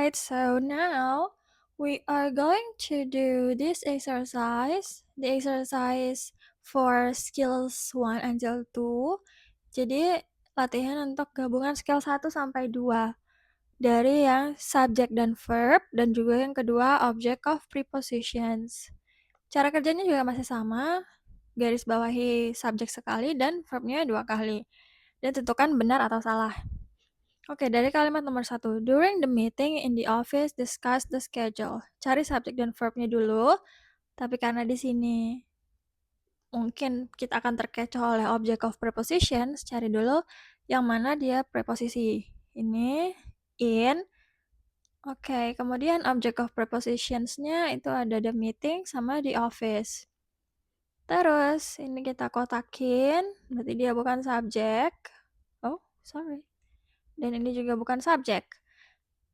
Alright, so now we are going to do this exercise. The exercise for skills 1 until 2. Jadi latihan untuk gabungan skill 1 sampai 2. Dari yang subject dan verb dan juga yang kedua object of prepositions. Cara kerjanya juga masih sama. Garis bawahi subjek sekali dan verbnya 2 kali. Dan tentukan benar atau salah. Oke, dari kalimat nomor 1. During the meeting in the office, discuss the schedule. Cari subjek dan verbnya dulu, tapi karena di sini mungkin kita akan terkecoh oleh object of prepositions, cari dulu yang mana dia preposisi. Ini, in. Oke, kemudian object of prepositions-nya itu ada the meeting sama the office. Terus, ini kita kotakin, berarti dia bukan subjek. Oh, sorry. Dan ini juga bukan subjek.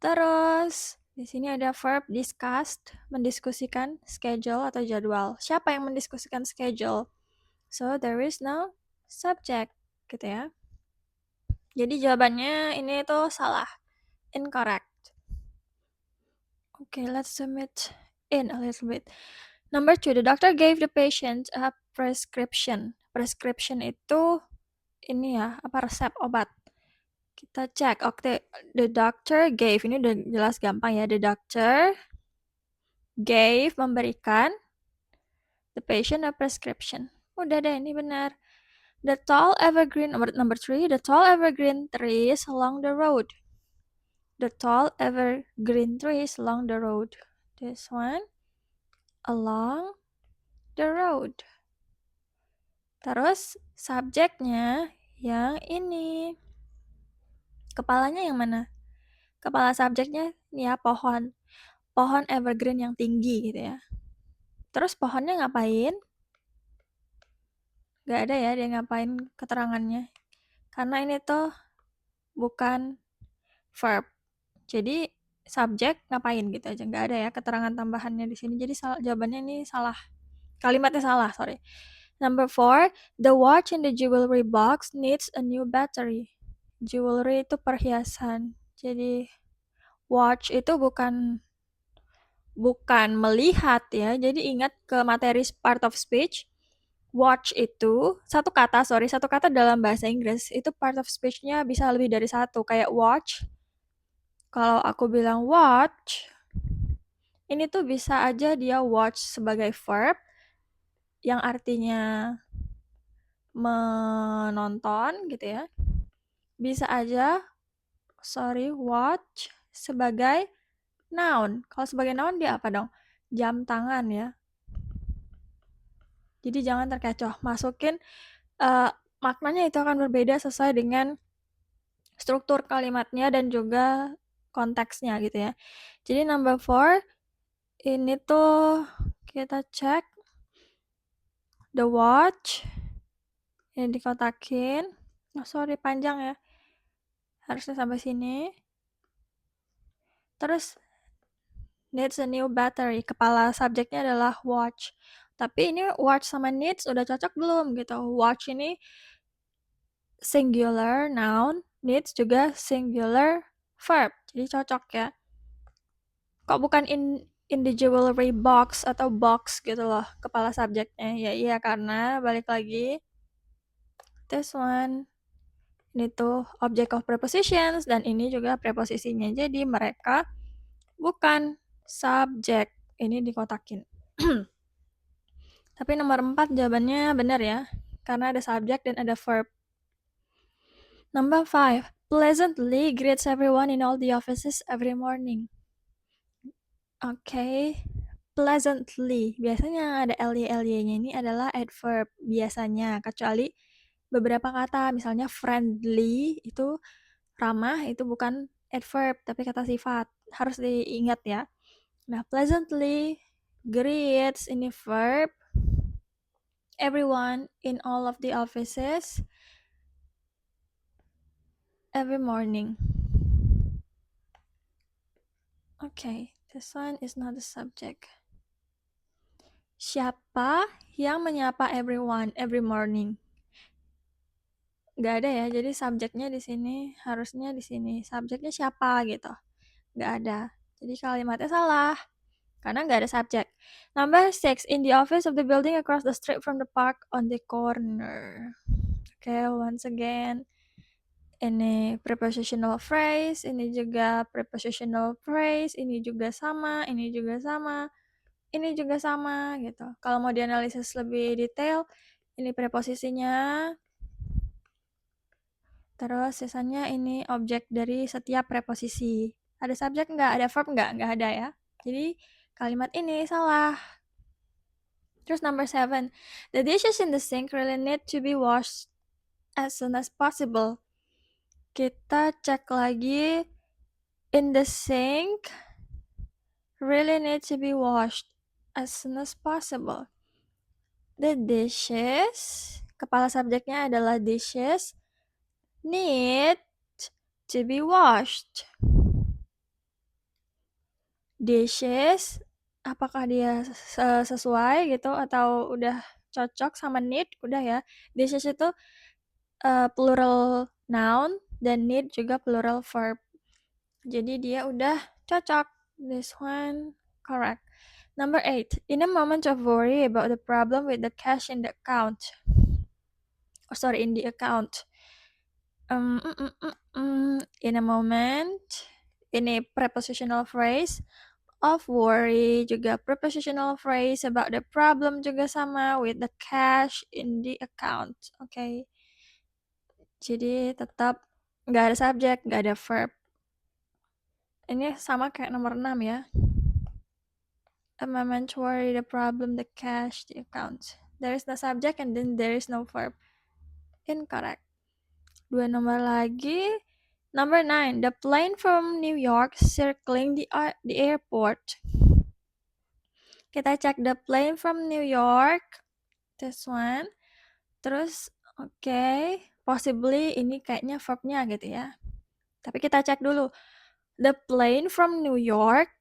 Terus, di sini ada verb discussed, mendiskusikan schedule atau jadwal. Siapa yang mendiskusikan schedule? So, there is no subject, gitu ya. Jadi jawabannya ini tuh salah, incorrect. Okay, let's zoom it in a little bit. Number 2, the doctor gave the patient a prescription. Prescription itu ini ya, apa resep obat. Kita cek, oke, the doctor gave, ini udah jelas gampang ya, the doctor gave, memberikan, the patient a prescription. Udah deh, ini benar. The tall evergreen, number 3, the tall evergreen trees along the road. The tall evergreen trees along the road. This one, along the road. Terus, subjeknya yang ini. Kepalanya yang mana? Kepala subjeknya ini ya, pohon. Pohon evergreen yang tinggi gitu ya. Terus pohonnya ngapain? Gak ada ya dia ngapain keterangannya. Karena ini tuh bukan verb. Jadi subjek ngapain gitu aja. Gak ada ya keterangan tambahannya di sini. Jadi jawabannya ini salah. Kalimatnya salah, sorry. Number 4, the watch in the jewelry box needs a new battery. Jewelry itu perhiasan. Jadi watch itu bukan melihat ya. Jadi ingat ke materi part of speech. Watch itu satu kata dalam bahasa Inggris itu part of speech-nya bisa lebih dari satu, kayak watch. Kalau aku bilang watch, ini tuh bisa aja dia watch sebagai verb yang artinya menonton gitu ya. Bisa aja watch sebagai noun. Kalau sebagai noun dia apa dong? Jam tangan ya. Jadi jangan terkecoh, masukin maknanya itu akan berbeda sesuai dengan struktur kalimatnya dan juga konteksnya gitu ya. Jadi number 4 ini tuh kita cek the watch ini dikotakin. Oh, sorry panjang ya. Harusnya sampai sini. Terus needs a new battery. Kepala subjeknya adalah watch. Tapi ini watch sama needs udah cocok belum gitu. Watch ini singular noun, needs juga singular verb. Jadi cocok ya. Kok bukan in the jewelry box atau box gitu loh kepala subjeknya? Ya iya karena balik lagi this one ini tuh object of prepositions dan ini juga preposisinya. Jadi mereka bukan subjek. Ini dikotakin. Tapi nomor 4 jawabannya benar ya. Karena ada subjek dan ada verb. Number 5. Pleasantly greets everyone in all the offices every morning. Oke. Pleasantly. Biasanya ada ly-nya ini adalah adverb. Biasanya. Kecuali beberapa kata. Misalnya friendly itu ramah. Itu bukan adverb. Tapi kata sifat. Harus diingat ya. Nah, pleasantly greets ini verb. Everyone in all of the offices every morning. Okay, this one is not the subject. Siapa yang menyapa everyone every morning? Gak ada ya, jadi subjeknya di sini harusnya di sini. Subjeknya siapa gitu? Gak ada. Jadi kalimatnya salah, karena nggak ada subjek. Number 6, in the office of the building across the street from the park on the corner. Okay, once again, ini prepositional phrase, ini juga prepositional phrase, ini juga sama, ini juga sama, ini juga sama gitu. Kalau mau dianalisis lebih detail, ini preposisinya, terus sisanya ini objek dari setiap preposisi. Ada subjek nggak? Ada verb nggak? Nggak ada ya. Jadi kalimat ini salah. Terus number 7, the dishes in the sink really need to be washed as soon as possible. Kita cek lagi, in the sink really need to be washed as soon as possible. The dishes, kepala subjeknya adalah dishes, need to be washed. Dishes, apakah dia sesuai gitu atau udah cocok sama need? Udah ya. Dishes itu plural noun dan need juga plural verb. Jadi dia udah cocok. This one correct. Number 8, in a moment of worry about the problem with the cash in the account. In the account. In a moment, ini prepositional phrase of worry, juga prepositional phrase about the problem juga sama with the cash in the account. Okay. Jadi tetap nggak ada subjek, nggak ada verb. Ini sama kayak nomor 6 ya. A moment to worry the problem, the cash, the account. There is no subject and then there is no verb. Incorrect. 2 nomor lagi. Number 9, the plane from New York circling the airport. Kita cek the plane from New York. This one. Terus, okay, possibly ini kayaknya verbnya gitu ya. Tapi kita cek dulu. The plane from New York.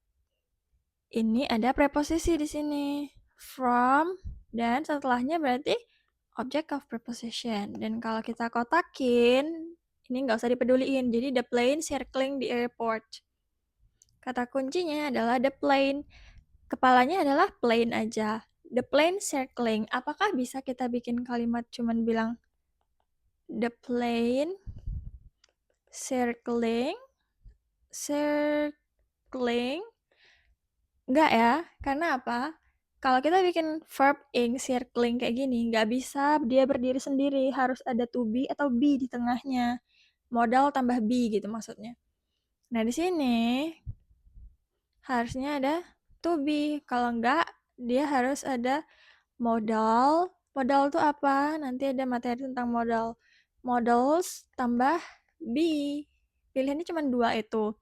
Ini ada preposisi di sini. From, dan setelahnya berarti object of preposition. Dan kalau kita kotakin, ini nggak usah dipeduliin. Jadi the plane circling the airport. Kata kuncinya adalah the plane. Kepalanya adalah plane aja. The plane circling. Apakah bisa kita bikin kalimat cuman bilang the plane circling? Circling? Enggak ya. Karena apa? Kalau kita bikin verb ing circling kayak gini, nggak bisa dia berdiri sendiri. Harus ada to be atau be di tengahnya. Modal tambah be gitu maksudnya. Nah, di sini harusnya ada to be. Kalau enggak, dia harus ada modal. Modal itu apa? Nanti ada materi tentang modal. Modals tambah be. Pilihannya cuma 2 itu.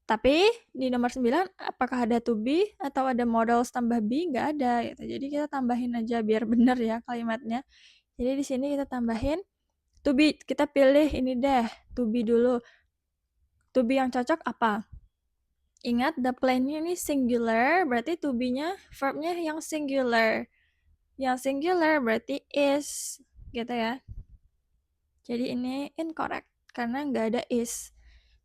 Tapi di nomor 9, apakah ada to be atau ada modals tambah be? Nggak ada. Gitu. Jadi kita tambahin aja biar bener ya kalimatnya. Jadi di sini kita tambahin to be. Kita pilih ini deh, to be dulu. To be yang cocok apa? Ingat, the plane-nya ini singular, berarti to be-nya, verb-nya yang singular. Yang singular berarti is, gitu ya. Jadi ini incorrect, karena nggak ada is.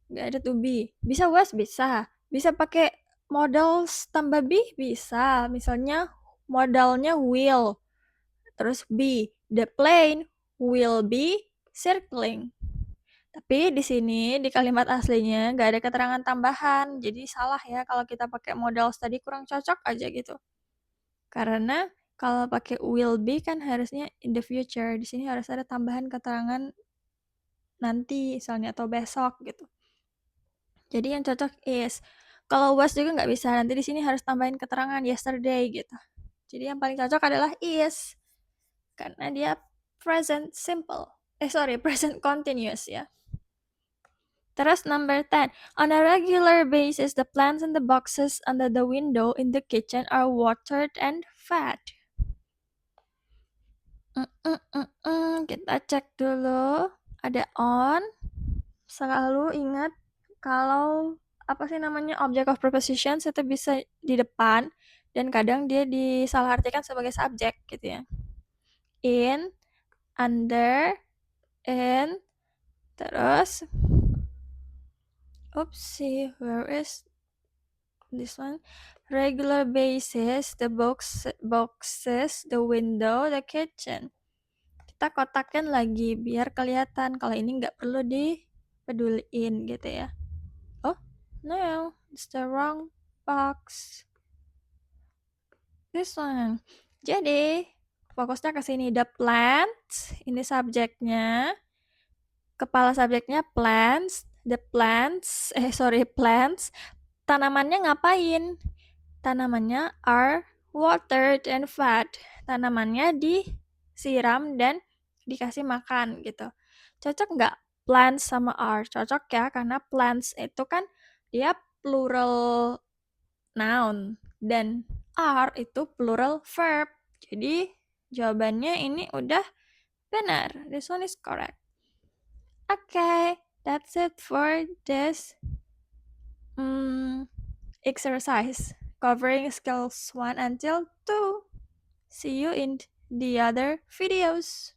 Nggak ada to be. Bisa was? Bisa. Bisa pakai modals tambah be? Bisa. Misalnya modalnya will, terus be. The plane will be circling. Tapi di sini, di kalimat aslinya, nggak ada keterangan tambahan. Jadi salah ya kalau kita pakai modals tadi kurang cocok aja gitu. Karena kalau pakai will be kan harusnya in the future. Di sini harus ada tambahan keterangan nanti misalnya atau besok gitu. Jadi yang cocok is. Kalau was juga nggak bisa. Nanti di sini harus tambahin keterangan yesterday gitu. Jadi yang paling cocok adalah is. Karena dia present simple. Present continuous ya. Terus number 10. On a regular basis, the plants in the boxes under the window in the kitchen are watered and fed. Kita cek dulu. Ada on. Selalu ingat kalau object of preposition itu bisa di depan dan kadang dia disalahartikan sebagai subjek gitu ya. In, under, in, terus Oopsie, where is this one? Regular basis, the boxes, the window, the kitchen. Kita kotakin lagi biar kelihatan kalau ini nggak perlu dipeduliin gitu ya. Oh, no, it's the wrong box. This one. Jadi, fokusnya ke sini. The plants, ini subjeknya. Kepala subjeknya plants. The plants, plants. Tanamannya ngapain? Tanamannya are watered and fed. Tanamannya disiram dan dikasih makan gitu. Cocok nggak plants sama are? Cocok ya, karena plants itu kan dia plural noun dan are itu plural verb. Jadi jawabannya ini udah benar. This one is correct. Okay, that's it for this exercise covering skills 1 until 2. See you in the other videos.